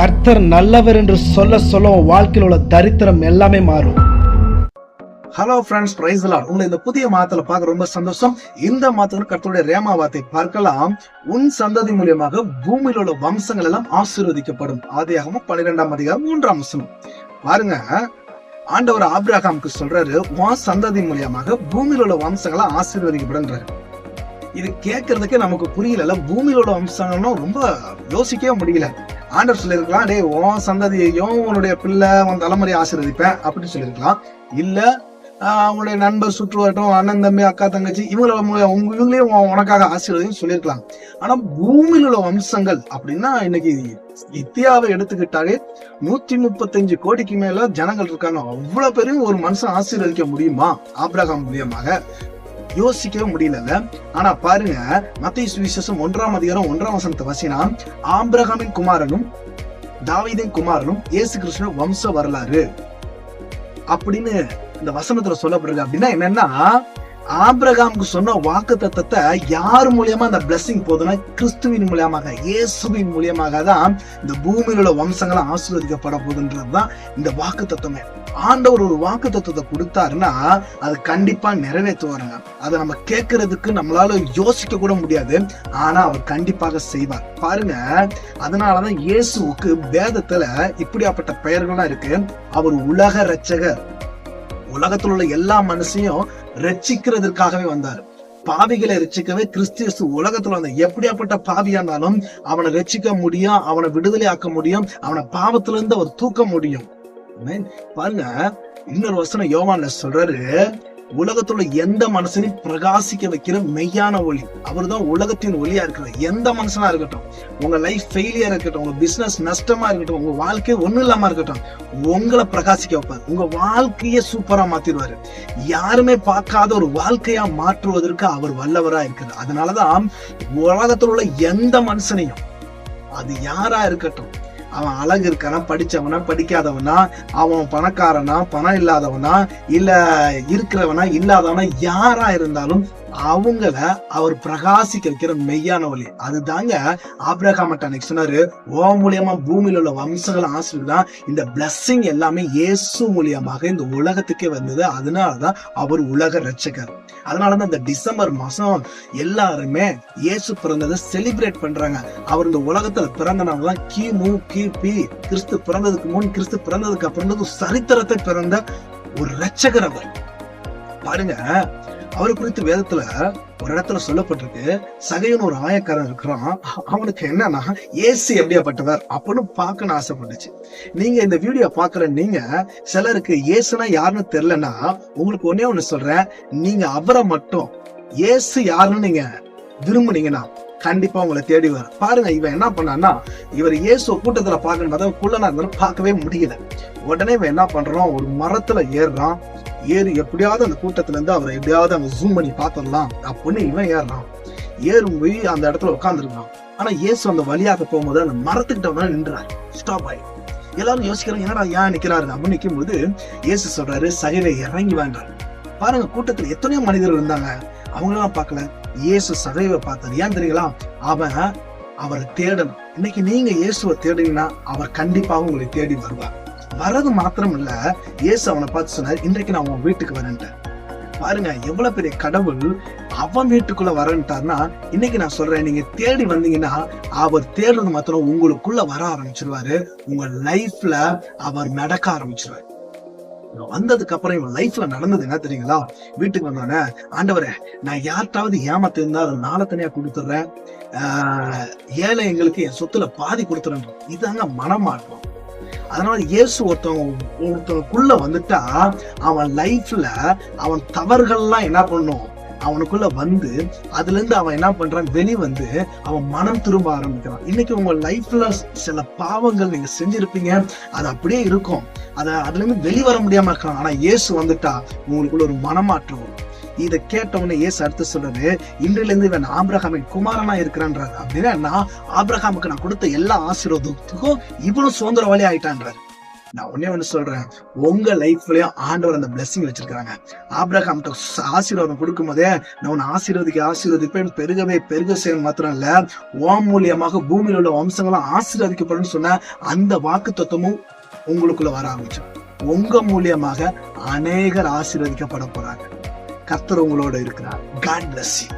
கர்த்தர் நல்லவர் என்று சொல்ல சொல்ல வாழ்க்கையில் உள்ள தரித்திரம் எல்லாமே மாறும். Hello friends, praise the Lord. உங்களை இந்த புதிய மாதத்துல பார்க்க ரொம்ப சந்தோஷம். இந்த மாதத்துல கர்த்தருடைய ரேமா வார்த்தை பார்க்கலாம். உன் சந்ததி மூலியமாக பூமியில் உள்ள வம்சங்கள் எல்லாம் ஆசீர்வதிக்கப்படும். ஆதியாகமம் 12ஆம் அதிகாரம் 3ஆம் வசனம். பாருங்க, ஆண்டவர் ஆபிரகாமுக்கு சொல்றாரு, உன் சந்ததி மூலியமாக பூமியில் உள்ள வம்சங்களாம் ஆசீர்வதிக்கப்படுன்றாரு. இது கேட்கறதுக்கே நமக்கு புரியல. பூமியிலோட வம்சங்கள்னா ரொம்ப யோசிக்கவே முடியல. ஆண்டவர் சொல்லியிருக்கலாம், டே உன் சந்ததியையும் உன்னுடைய பிள்ளை உன் தலைமுறையை ஆசீர்வதிப்பேன் அப்படின்னு சொல்லியிருக்கலாம். இல்ல அவங்களுடைய நண்பர் சுற்றுவட்டம், அண்ணன் தம்பி அக்கா தங்கச்சி இவங்களையும் உனக்காக ஆசீர்வதின்னு சொல்லியிருக்கலாம். ஆனா பூமியில் உள்ள வம்சங்கள் அப்படின்னா இன்னைக்கு இந்தியாவை எடுத்துக்கிட்டாலே 135 கோடிக்கு மேல ஜனங்கள் இருக்காங்க. அவ்வளவு பேரும் ஒரு மனுஷன் ஆசீர்வதிக்க முடியுமா ஆபிரகாம் மூலியமாக? யோசிக்கவே முடியல. ஆனா பாருங்க, மத்தேயு சுவிசேஷம் 1ஆம் அதிகாரம் 1ஆம் வசனத்தை வாசினா, ஆபிரகாமின் குமாரனும் தாவீதின் குமாரனும் இயேசு கிறிஸ்துவின் வம்ச வரலாறு அப்படின்னு இந்த வசனத்துல சொல்லப்படுறது. அப்படின்னா என்னன்னா, ஆபிரகாமுக்கு சொன்ன வாக்கு தத்தத்தை யார் மூலியமா அந்த பிளஸிங் போகுதுன்னா கிறிஸ்துவின் மூலியமாக, இயேசுவின் மூலியமாக தான் இந்த பூமியில் உள்ள வம்சங்களை ஆசீர்வதிக்கப்பட போகுதுன்றதுதான் இந்த வாக்கு தத்துவமே. ஆண்டவர் ஒரு வாக்கு தத்துவத்தை கொடுத்தாருன்னா அது கண்டிப்பா நிறைவேற்றுவாருங்க. அதை நம்ம கேட்கறதுக்கு நம்மளால யோசிக்க கூட முடியாது. ஆனா அவர் கண்டிப்பாக செய்வார். பாருங்க, அதனாலதான் இயேசுவுக்கு வேதத்துல இப்படியாப்பட்ட பெயர்கள்லாம் இருக்கு. அவர் உலக இரட்சகர். உலகத்தில் உள்ள எல்லா மனுஷையும் ரட்சிக்கிறதுக்காகவே வந்தாரு. பாவிகளை ரட்சிக்கவே கிறிஸ்து உலகத்துல வந்த எப்படியாப்பட்ட பாவியா இருந்தாலும் அவனை ரட்சிக்க முடியும், அவனை விடுதலை ஆக்க முடியும், அவனை பாவத்துல இருந்து அவர் தூக்க முடியும். பாருங்க, இன்னொரு வசனம் யோவான்ல சொல்றாரு, உலகத்துல எந்த மனுஷனையும் பிரகாசிக்க வைக்கிற மெய்யான ஒளி அவர்தான் உலகத்தின் ஒளியா இருக்கிற. எந்த மனுஷனா இருக்கட்டும், உங்க லைஃப் ஃபெயிலியர் இருக்கட்டும், உங்க பிசினஸ் நஷ்டமா இருக்கட்டும், உங்க வாழ்க்கை ஒண்ணும் இல்லாம இருக்கட்டும், உங்களை பிரகாசிக்க வைப்பார். உங்க வாழ்க்கைய சூப்பரா மாத்திடுவாரு. யாருமே பார்க்காத ஒரு வாழ்க்கையா மாற்றுவதற்கு அவர் வல்லவரா இருக்கிறார். அதனாலதான் உலகத்துல உள்ள எந்த மனுஷனையும், அது யாரா இருக்கட்டும், அவன் அழகு இருக்கானா, படிச்சவனா படிக்காதவனா, அவன் பணக்காரனா பணம் இல்லாதவனா, இல்ல இருக்கிறவனா இல்லாதவனா, யாரா இருந்தாலும் அவங்கள அவர் பிரகாசிக்க வைக்கிற மெய்யான ஒளி. அதுதாங்க ஆபிரகாம் அன்னைக்கு சொன்னாரு, ஓ மூலியமா பூமியில உள்ள வம்சங்களை ஆசீர்வதிதான். இந்த பிளஸிங் எல்லாமே இயேசு மூலியமாக இந்த உலகத்துக்கே வந்தது. அதனாலதான் அவர் உலக இரட்சகர். அதனாலதான் இந்த டிசம்பர் மாசம் எல்லாருமே இயேசு பிறந்ததை செலிப்ரேட் பண்றாங்க. அவர் இந்த உலகத்துல பிறந்தனாலதான் கிமு கிபி கிறிஸ்து பிறந்ததுக்கு முன், கிறிஸ்து பிறந்ததுக்கு அப்புறம் சரித்திரத்தை பிறந்த ஒரு இரட்சகர் அவர். பாருங்க, அவரு குறித்து வேதத்துல ஒரு இடத்துல சொல்லப்பட்டிருக்கு, சகையன் ஒரு ஆயக்காரன் இருக்கிறான். அவனுக்கு என்னன்னா இயேசு எப்படியாப்பட்டவர் அப்படின்னு பார்க்கணும்னு ஆசைப்பட்டுச்சு. நீங்க இந்த வீடியோ பாக்குற நீங்க சிலருக்கு இயேசுனா யாருன்னு தெரியலன்னா உங்களுக்கு ஒன்னே ஒண்ணு சொல்றேன், நீங்க அவரை மட்டும் இயேசு யாருன்னு நீங்க விரும்புனீங்கன்னா கண்டிப்பா உங்களை தேடி வர. பாருங்க, இவன் என்ன பண்ணான்னா, இவர் இயேசு கூட்டத்துல பாக்கணும் பார்த்தா குள்ளனா இருந்தாலும் பார்க்கவே முடியல. உடனே இவன் என்ன பண்றான், ஒரு மரத்துல ஏறுறான். ஏறி எப்படியாவது அந்த கூட்டத்துல இருந்து அவரை எப்படியாவது அங்க ஜூம் பண்ணி பாத்திரலாம் அப்படின்னு இவன் ஏறான். ஏறும் போய் அந்த இடத்துல உட்காந்துருக்கான். ஆனா இயேசு அந்த வழியாக போகும்போது அந்த மரத்துக்கிட்ட வந்து நின்றாரு. ஸ்டாப் ஆகி எல்லாரும் யோசிக்கிறாங்க, என்னடா ஏன் நிக்கிறாரு அப்படின்னு நிற்கும் போது இயேசு சொல்றாரு, சகைவை இறங்கி வேண்டாம். பாருங்க, கூட்டத்துல எத்தனையோ மனிதர்கள் இருந்தாங்க, அவங்களாம் பார்க்கல. இயேசு சகைவை பார்த்தாரு. ஏன் தெரியுங்களா? அவன் அவரை தேடணும். இன்னைக்கு நீங்க இயேசுவை தேடுங்கன்னா அவர் கண்டிப்பாக உங்களை தேடி வருவார். வர்றது மாத்திரம் இல்ல, இயேசு அவனை பார்த்து சொன்னார், இன்றைக்கு நான் உன் வீட்டுக்கு வரேன்ட்டேன். பாருங்க, எவ்வளவு பெரிய கடவுள் அவன் வீட்டுக்குள்ள வரேன்ட்டாருன்னா, இன்னைக்கு நான் சொல்றேன், நீங்க தேடி வந்தீங்கன்னா அவர் தேடுறது மாத்திரம் உங்களுக்குள்ள வர ஆரம்பிச்சிருவாரு. உங்க லைஃப்ல அவர் நடக்க ஆரம்பிச்சிருவாரு. வந்ததுக்கு அப்புறம் இவன் லைஃப்ல நடந்தது என்ன தெரியுங்களா? வீட்டுக்கு வந்தோடனே, ஆண்டவரே, நான் யார்ட்டாவது ஏமாத்த இருந்தா அதை நாளை தனியா கொடுத்துடுறேன், ஏழை எங்களுக்கு என் சொத்துல பாதி கொடுத்துறேன். இதாங்க மனமாற்றம். அதனால இயேசு ஒருத்தவனுக்குள்ள வந்துட்டா அவன் லைஃப்ல அவன் தவறுகள்லாம் என்ன பண்ணும், அவனுக்குள்ள வந்து அதுல இருந்து அவன் என்ன பண்றான், வெளி வந்து அவன் மனம் திரும்ப ஆரம்பிக்கிறான். இன்னைக்கு உங்க லைஃப்ல சில பாவங்கள் நீங்க செஞ்சிருப்பீங்க, அது அப்படியே இருக்கும், அதுல இருந்து வெளிவர முடியாம இருக்கலாம். ஆனா இயேசு வந்துட்டா உங்களுக்குள்ள ஒரு மனமாற்றம். இதை கேட்டவனே இயேசு அடுத்து சொல்றாரு, இன்றிலிருந்து இருந்து இவன் ஆபிரகாமின் குமாரனா இருக்கிறான்றாரு. அப்படின்னா ஆபிரகாமுக்கு நான் கொடுத்த எல்லா ஆசீர்வாதத்துக்கும் இவனும் சுதந்திரவாளி ஆயிட்டான்றாரு. நான் ஒன்னே ஒண்ணு சொல்றேன், உங்க லைஃப்லயும் ஆண்டவர் அந்த பிளெஸிங் வச்சிருக்காங்க. ஆபிரகாம் ஆசீர்வாதம் கொடுக்கும் போதே நான் உன்னை ஆசீர்வதிப்பேன், பெருகவே பெருக செய்ய மாத்திரம் இல்ல, உன் மூலியமாக பூமியில உள்ள வம்சங்களும் ஆசீர்வதிக்கப்படும் சொன்ன அந்த வாக்கு தத்துவமும் உங்களுக்குள்ள வர ஆரம்பிச்சு. உங்க மூலியமாக அநேகர் ஆசீர்வதிக்கப்பட போறாங்க. கர்த்தர் உங்களோட இருக்கிறார். God bless you.